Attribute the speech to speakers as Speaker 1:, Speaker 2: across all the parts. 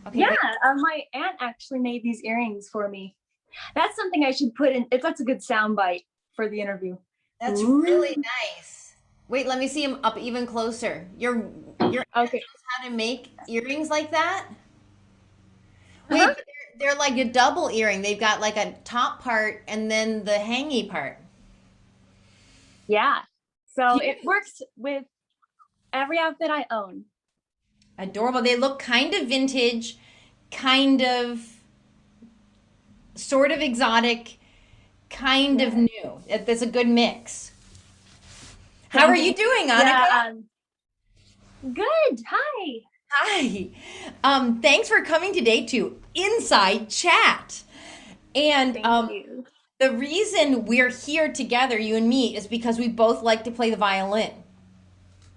Speaker 1: Okay,
Speaker 2: Yeah,
Speaker 1: great.
Speaker 2: my aunt actually made these earrings for me. That's something I should put in. That's a good sound bite for the interview.
Speaker 1: That's really
Speaker 2: Ooh.
Speaker 1: nice. Wait, let me see them up even closer. Your aunt
Speaker 2: Okay.
Speaker 1: knows how to make earrings like that? Wait,
Speaker 2: Uh-huh.
Speaker 1: but they're like a double earring. They've got like a top part and then the hangy part.
Speaker 2: Yeah. So it
Speaker 1: Cute.
Speaker 2: works with every outfit I own.
Speaker 1: Adorable. They look kind of vintage, kind of sort of exotic, kind of
Speaker 2: Yeah.
Speaker 1: new. That's a good mix. How are
Speaker 2: Thank
Speaker 1: you
Speaker 2: you.
Speaker 1: doing, Annika?
Speaker 2: Yeah. Good. Hi.
Speaker 1: Hi. Thanks for coming today to Inside Chat. And
Speaker 2: Thank you.
Speaker 1: the reason we're here together, you and me, is because we both like to play the violin.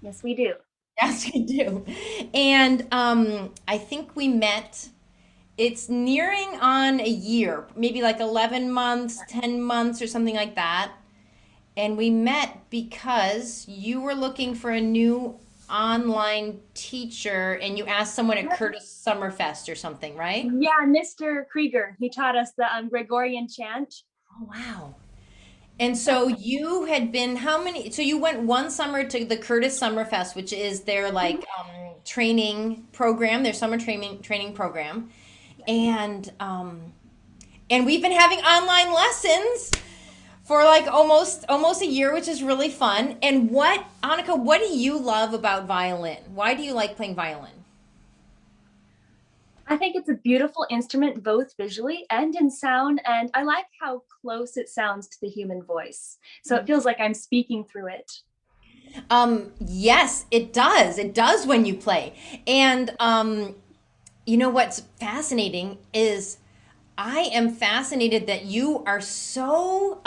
Speaker 2: Yes, we do.
Speaker 1: Yes, we do. And I think we met, it's nearing on a year, maybe like 11 months, 10 months, or something like that. And we met because you were looking for a new online teacher and you asked someone at Curtis Summerfest or something, right?
Speaker 2: Yeah, Mr. Krieger. He taught us the Gregorian chant.
Speaker 1: Oh, wow. And so you had been how many? So you went one summer to the Curtis Summerfest, which is their like training program, their summer training program, and and we've been having online lessons for like almost a year, which is really fun. And what, Annika, what do you love about violin? Why do you like playing violin?
Speaker 2: I think it's a beautiful instrument, both visually and in sound. And I like how close it sounds to the human voice. So it feels like I'm speaking through it.
Speaker 1: Yes, it does. It does when you play. And you know what's fascinating is I am fascinated that you are so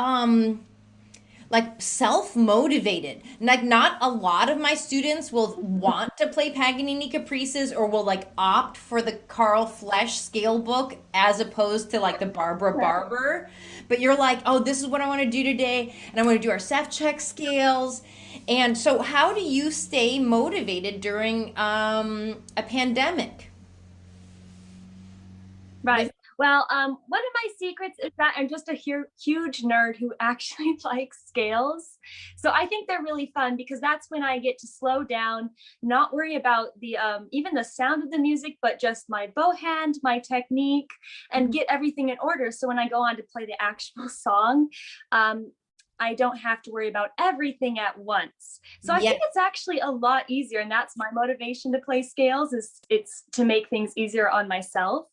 Speaker 1: like self-motivated. Like not a lot of my students will want to play Paganini Caprices or will like opt for the Carl Flesch scale book as opposed to like the Barbara Barber. But you're like, oh, this is what I want to do today, and I want to do our Safchek scales. And so, how do you stay motivated during a pandemic?
Speaker 2: Right.
Speaker 1: With
Speaker 2: Well, one of my secrets is that I'm just a huge nerd who actually likes scales. So I think they're really fun because that's when I get to slow down, not worry about the even the sound of the music, but just my bow hand, my technique, and get everything in order. So when I go on to play the actual song, um, I don't have to worry about everything at once. So I
Speaker 1: yeah,
Speaker 2: think it's actually a lot easier, and that's my motivation to play scales is it's to make things easier on myself.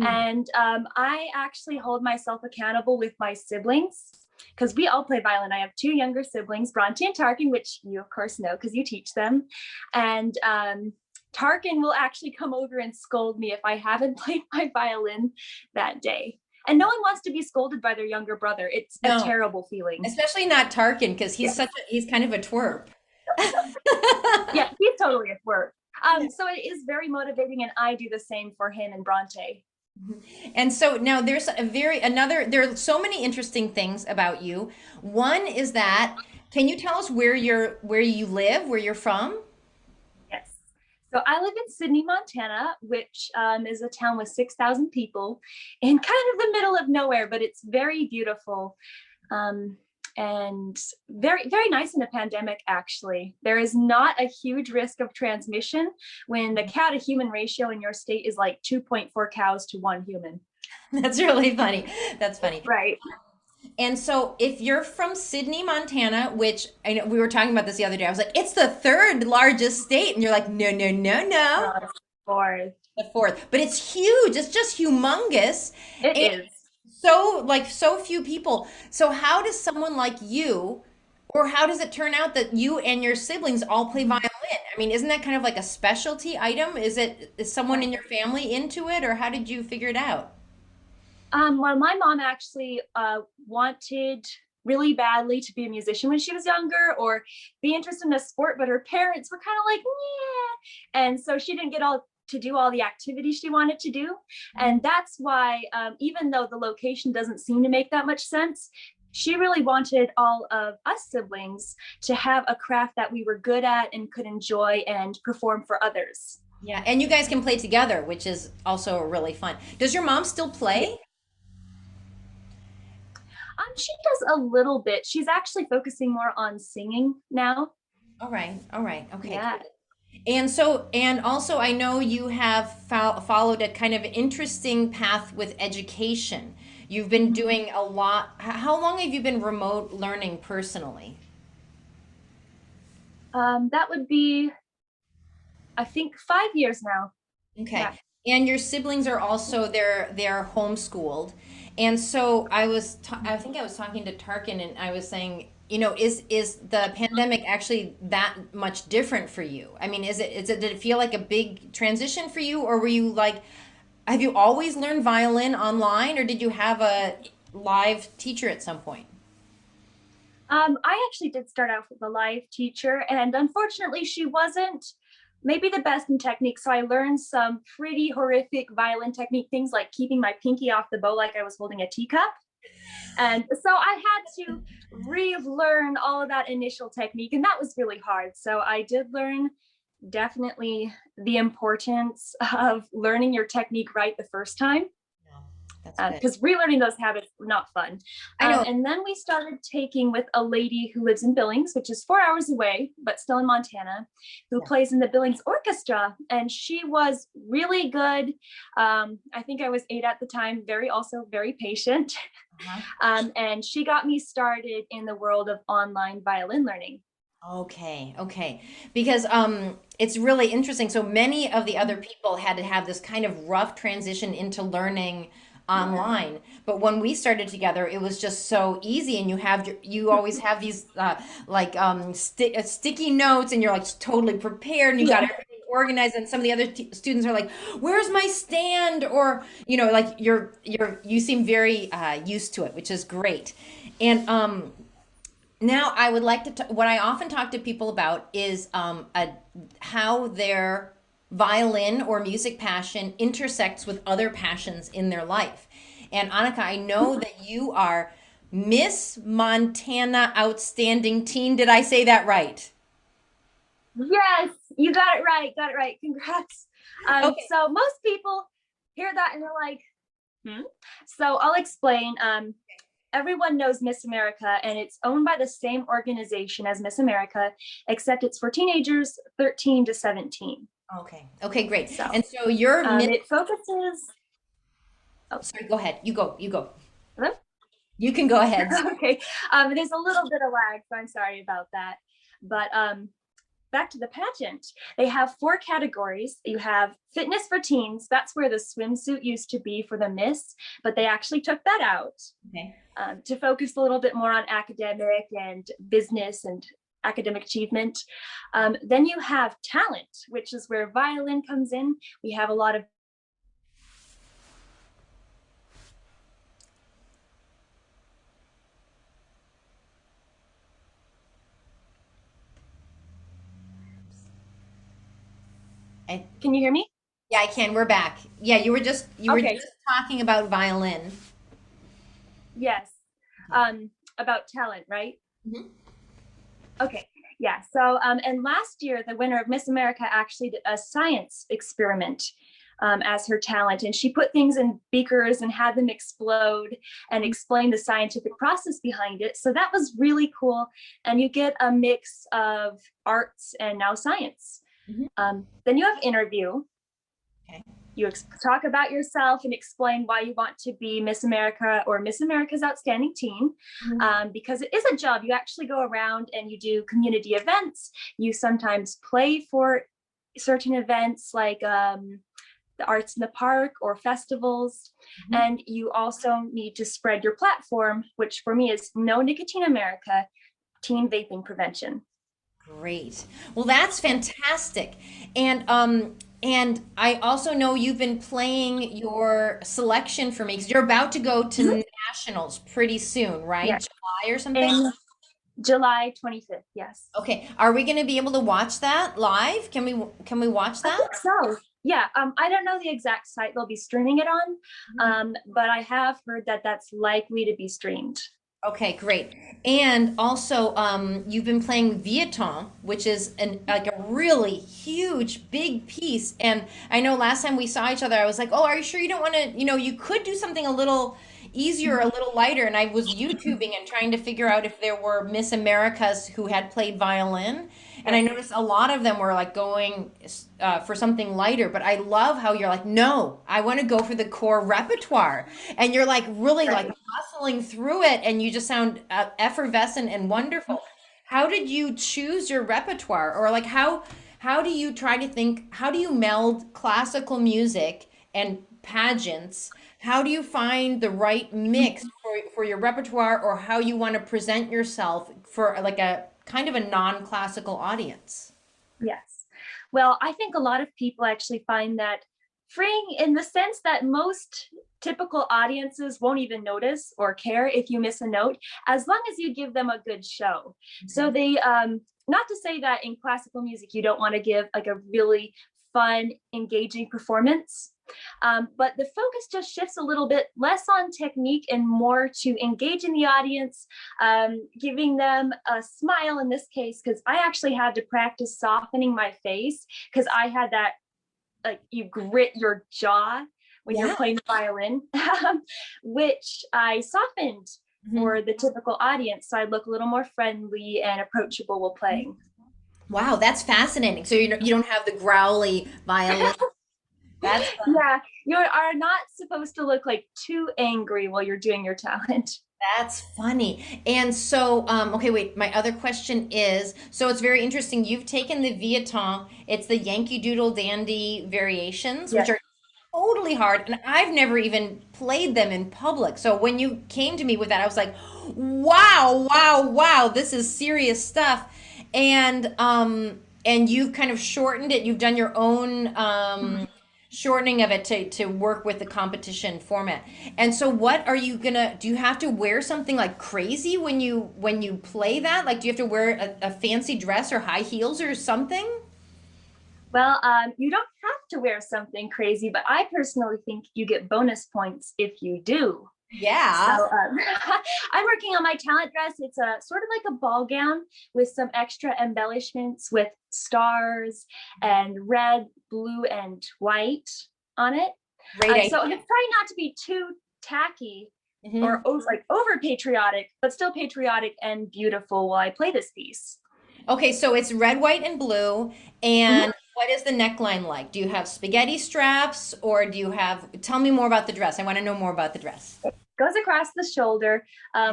Speaker 2: And I actually hold myself accountable with my siblings because we all play violin. I have two younger siblings, Bronte and Tarkin, which you, of course, know because you teach them. And Tarkin will actually come over and scold me if I haven't played my violin that day. And no one wants to be scolded by their younger brother. It's a
Speaker 1: no,
Speaker 2: terrible feeling.
Speaker 1: especially not Tarkin because
Speaker 2: Yes.
Speaker 1: he's kind of a twerp.
Speaker 2: Yeah, he's totally at work. So it is very motivating, and I do the same for him and Bronte.
Speaker 1: And so now there's a very another there are so many interesting things about you. One is that can you tell us where you live, where you're from?
Speaker 2: Yes. So I live in Sydney, Montana, which is a town with 6,000 people in kind of the middle of nowhere, but it's very beautiful. Um, and very nice in a pandemic, actually. There is not a huge risk of transmission when the cow to human ratio in your state is like 2.4 cows to one human.
Speaker 1: That's really funny. That's funny.
Speaker 2: Right.
Speaker 1: And so if you're from Sydney, Montana, which I know we were talking about this the other day, I was like, it's the third largest state. And you're like, no, no, no, no.
Speaker 2: Or
Speaker 1: The fourth. But it's huge. It's just humongous.
Speaker 2: it
Speaker 1: And
Speaker 2: is.
Speaker 1: so like so few people. So how does someone like you, or how does it turn out that you and your siblings all play violin? I mean, isn't that kind of like a specialty item? Is someone in your family into it, or how did you figure it out?
Speaker 2: Well, my mom actually wanted really badly to be a musician when she was younger or be interested in a sport, but her parents were kind of like, yeah. And so she didn't get all to do all the activities she wanted to do. And that's why, even though the location doesn't seem to make that much sense, she really wanted all of us siblings to have a craft that we were good at and could enjoy and perform for others.
Speaker 1: Yeah, and you guys can play together, which is also really fun. Does your mom still
Speaker 2: Yeah.
Speaker 1: play?
Speaker 2: She does a little bit. She's actually focusing more on singing now.
Speaker 1: All right, okay,
Speaker 2: Yeah.
Speaker 1: cool. And so, and also, I know you have followed a kind of interesting path with education. You've been doing a lot. How long have you been remote learning personally?
Speaker 2: That would be, I think, 5 years now.
Speaker 1: Okay.
Speaker 2: Yeah.
Speaker 1: And your siblings are also they're homeschooled. And so I think I was talking to Tarkin and I was saying, is the pandemic actually that much different for you? I mean, did it feel like a big transition for you, or were you like, have you always learned violin online, or did you have a live teacher at some point?
Speaker 2: I actually did start out with a live teacher, and unfortunately, she wasn't maybe the best in technique. So I learned some pretty horrific violin technique things like keeping my pinky off the bow like I was holding a teacup. And so I had to relearn all of that initial technique, and that was really hard. So I did learn definitely the importance of learning your technique right the first time,
Speaker 1: Yeah, that's good.
Speaker 2: because relearning those habits were not fun.
Speaker 1: I know.
Speaker 2: And then we started taking with a lady who lives in Billings, which is 4 hours away, but still in Montana, who
Speaker 1: Yeah.
Speaker 2: plays in the Billings Orchestra. And she was really good. I think I was 8 at the time, also very patient.
Speaker 1: Uh-huh.
Speaker 2: And she got me started in the world of online violin learning.
Speaker 1: Okay, okay. Because it's really interesting. So many of the other people had to have this kind of rough transition into learning online. But when we started together, it was just so easy and you always have these like sticky notes and you're like totally prepared and you got
Speaker 2: Yeah.
Speaker 1: everything organized and some of the other students are like, "Where's my stand?" or like you seem very used to it, which is great. And now, I would like to. What I often talk to people about is how their violin or music passion intersects with other passions in their life. And Annika, I know that you are Miss Montana Outstanding Teen. Did I say that right?
Speaker 2: Yes, you got it right. Got it right. Congrats.
Speaker 1: Okay.
Speaker 2: So most people hear that and they're like, hmm. So I'll explain. Everyone knows Miss America, and it's owned by the same organization as Miss America, except it's for teenagers 13 to 17.
Speaker 1: Okay. Okay. Great.
Speaker 2: So
Speaker 1: And so you're Miss.
Speaker 2: it focuses. Oh,
Speaker 1: Sorry. Go ahead. You go. You go.
Speaker 2: hello?
Speaker 1: You can go ahead.
Speaker 2: Okay. There's a little bit of lag, so I'm sorry about that. But back to the pageant. They have 4 categories. You have fitness for teens. That's where the swimsuit used to be for the Miss, but they actually took that out
Speaker 1: Okay.
Speaker 2: to focus a little bit more on academic and business and academic achievement. Then you have talent, which is where violin comes in. We have a lot of
Speaker 1: I,
Speaker 2: Can you hear me?
Speaker 1: yeah, I can. We're back. Yeah, you were
Speaker 2: Okay.
Speaker 1: just talking about violin.
Speaker 2: Yes.
Speaker 1: Okay.
Speaker 2: About talent, right?
Speaker 1: Mhm.
Speaker 2: Okay. Yeah. So, and last year, the winner of Miss America actually did a science experiment as her talent. And she put things in beakers and had them explode and explain the scientific process behind it. So that was really cool. And you get a mix of arts and now science.
Speaker 1: Mhm.
Speaker 2: Then you have interview.
Speaker 1: Okay.
Speaker 2: You talk about yourself and explain why you want to be Miss America or Miss America's Outstanding Teen,
Speaker 1: Mhm.
Speaker 2: because it is a job. You actually go around and you do community events. You sometimes play for certain events like the Arts in the Park or festivals.
Speaker 1: Mhm.
Speaker 2: And you also need to spread your platform, which for me is No Nicotine America, teen vaping prevention.
Speaker 1: Great. Well, that's fantastic. And I also know you've been playing your selection for me because you're about to go
Speaker 2: Mhm.
Speaker 1: to nationals pretty soon, right?
Speaker 2: Yeah.
Speaker 1: July or something?
Speaker 2: In July 25th, yes.
Speaker 1: Okay. Are we going to be able to watch that live? Can we watch
Speaker 2: I
Speaker 1: that?
Speaker 2: think so. Yeah, I don't know the exact site they'll be streaming it on,
Speaker 1: Mhm.
Speaker 2: but I have heard that that's likely to be streamed.
Speaker 1: Okay, great. And also, you've been playing Vietnam, which is like a really huge, big piece. And I know last time we saw each other, I was like, "Oh, are you sure you don't want to, you could do something a little easier, a little lighter." And I was YouTubing and trying to figure out if there were Miss Americas who had played violin. And I
Speaker 2: Yes.
Speaker 1: noticed a lot of them were like going for something lighter. But I love how you're like, "No, I want to go for the core repertoire." And you're like really like
Speaker 2: Right.
Speaker 1: hustling through it, and you just sound effervescent and wonderful. How did you choose your repertoire, or like how do you try to think? How do you meld classical music and pageants? How do you find the right mix for your repertoire, or how you want to present yourself for like a kind of a non-classical audience?
Speaker 2: Yes. Well, I think a lot of people actually find that freeing in the sense that most typical audiences won't even notice or care if you miss a note, as long as you give them a good show. So they, not to say that in classical music, you don't want to give like a really fun, engaging performance. But the focus just shifts a little bit less on technique and more to engage in the audience, giving them a smile in this case, because I actually had to practice softening my face because I had that, like, you grit your jaw when you're
Speaker 1: Yeah.
Speaker 2: playing the violin, which I softened
Speaker 1: Mhm.
Speaker 2: for the typical audience. So I look a little more friendly and approachable while playing.
Speaker 1: Wow, that's fascinating. So you don't have the growly violin. That's
Speaker 2: Yeah, you are not supposed to look like too angry while you're doing your talent.
Speaker 1: That's funny. And so, okay, wait, my other question is, so it's very interesting. You've taken the Vietong, it's the Yankee Doodle Dandy variations, which
Speaker 2: Yes.
Speaker 1: are totally hard, and I've never even played them in public. So when you came to me with that, I was like, wow, wow, wow, this is serious stuff. And you've kind of shortened it. You've done your own shortening of it to work with the competition format. And so what are you gonna do? You have to wear something like crazy when you play that? Like do you have to wear a fancy dress or high heels or something?
Speaker 2: Well, you don't have to wear something crazy, but I personally think you get bonus points if you do. So
Speaker 1: Yeah.
Speaker 2: I'm working on my talent dress. It's a sort of like a ball gown with some extra embellishments with stars and red, blue, and white on it.
Speaker 1: Great
Speaker 2: So I'm
Speaker 1: idea.
Speaker 2: trying not to be too tacky or
Speaker 1: Mhm.
Speaker 2: like over patriotic, but still patriotic and beautiful while I play this piece.
Speaker 1: Okay, so it's red, white, and blue.
Speaker 2: Mhm.
Speaker 1: And what is the neckline like? Do you have spaghetti straps or do you have, tell me more about the dress. I want to know more about the dress.
Speaker 2: Goes across the shoulder,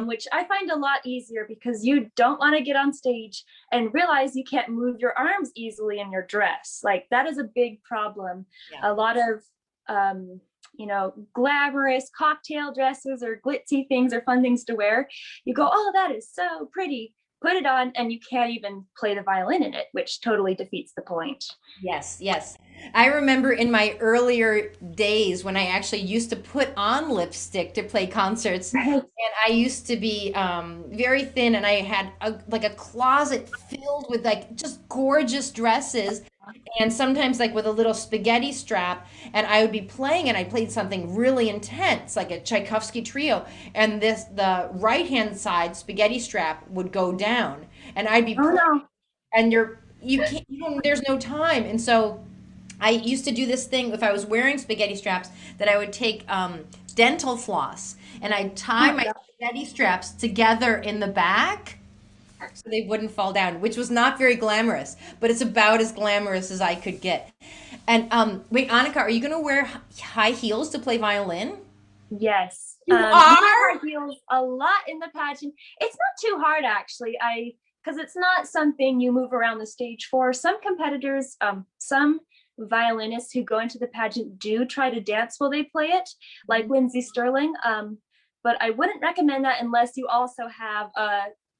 Speaker 2: which I find a lot easier because you don't want to get on stage and realize you can't move your arms easily in your dress. Like that is a big problem.
Speaker 1: Yeah.
Speaker 2: A lot of, glamorous cocktail dresses or glitzy things or fun things to wear. You go, oh, that is so pretty. Put it on, and you can't even play the violin in it, which totally defeats the point.
Speaker 1: Yes, yes. I remember in my earlier days when I actually used to put on lipstick to play concerts, and I used to be very thin, and I had like a closet filled with like just gorgeous dresses, and sometimes like with a little spaghetti strap, and I would be playing, and I played something really intense, like a Tchaikovsky trio, and the right hand side spaghetti strap would go down, and I'd be
Speaker 2: Oh
Speaker 1: playing
Speaker 2: no.
Speaker 1: and you can't you don't, there's no time. And so I used to do this thing if I was wearing spaghetti straps that I would take dental floss and I'd
Speaker 2: Oh
Speaker 1: tie
Speaker 2: my
Speaker 1: my
Speaker 2: God.
Speaker 1: spaghetti straps together in the back so they wouldn't fall down, which was not very glamorous, but it's about as glamorous as I could get. And wait, Annika, are you going to wear high heels to play violin?
Speaker 2: Yes.
Speaker 1: You
Speaker 2: We wear
Speaker 1: are?
Speaker 2: high heels a lot in the pageant. It's not too hard actually. Because it's not something you move around the stage for. Some competitors, some violinists who go into the pageant do try to dance while they play it, like Lindsay Sterling. But I wouldn't recommend that unless you also have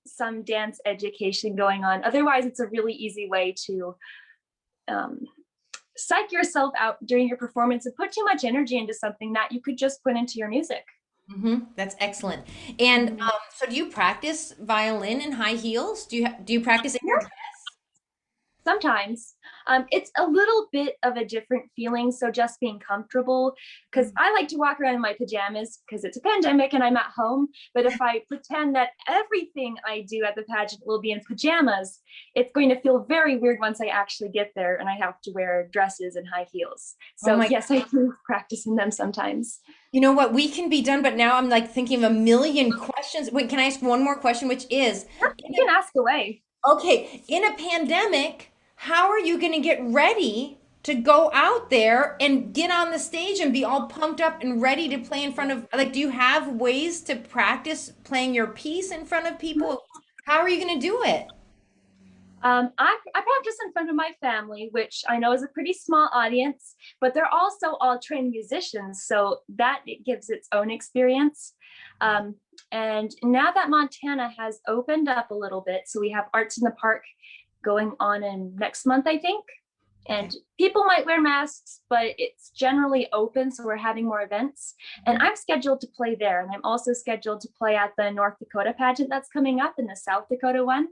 Speaker 2: some dance education going on. Otherwise, it's a really easy way to um, psych yourself out during your performance and put too much energy into something that you could just put into your music.
Speaker 1: That's excellent. And
Speaker 2: Mhm.
Speaker 1: so do you practice violin in high heels? Do you practice in your
Speaker 2: Yeah.
Speaker 1: dress?
Speaker 2: Sometimes it's a little bit of a different feeling. So just being comfortable, because I like to walk around in my pajamas because it's a pandemic and I'm at home. But if I pretend that everything I do at the pageant will be in pajamas, it's going to feel very weird once I actually get there and I have to wear dresses and high heels.
Speaker 1: Oh
Speaker 2: So
Speaker 1: my,
Speaker 2: yes, I do practice in them sometimes.
Speaker 1: you know what? We can be done, but now I'm like thinking of a million questions. Wait, can I ask one more question, which is,
Speaker 2: You can ask away.
Speaker 1: okay, in a pandemic, how are you going to get ready to go out there and get on the stage and be all pumped up and ready to play in front of, like, do you have ways to practice playing your piece in front of people? How are you going to do it?
Speaker 2: I practice in front of my family, which I know is a pretty small audience, but they're also all trained musicians. So that it gives its own experience. And now that Montana has opened up a little bit, so we have Arts in the Park going on in next month, I think. And people might wear masks, but it's generally open, so we're having more events. And I'm scheduled to play there, and I'm also scheduled to play at the North Dakota pageant that's coming up, and the South Dakota one.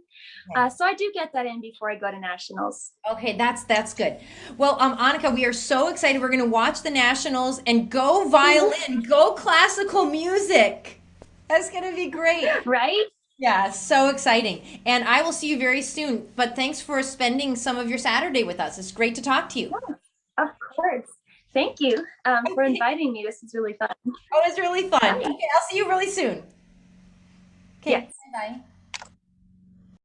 Speaker 2: So I do get that in before I go to nationals.
Speaker 1: Okay, that's good. Well, Annika, we are so excited. We're going to watch the nationals and go violin, go classical music. That's going to be great.
Speaker 2: Right?
Speaker 1: Yeah, so exciting. And I will see you very soon. But thanks for spending some of your Saturday with us. It's great to talk to you.
Speaker 2: Of course. Thank you for
Speaker 1: Okay.
Speaker 2: inviting me. This is really fun.
Speaker 1: Oh, it's really fun. Okay,
Speaker 2: Bye.
Speaker 1: I'll see you really soon. Okay,
Speaker 2: Yes.
Speaker 1: bye.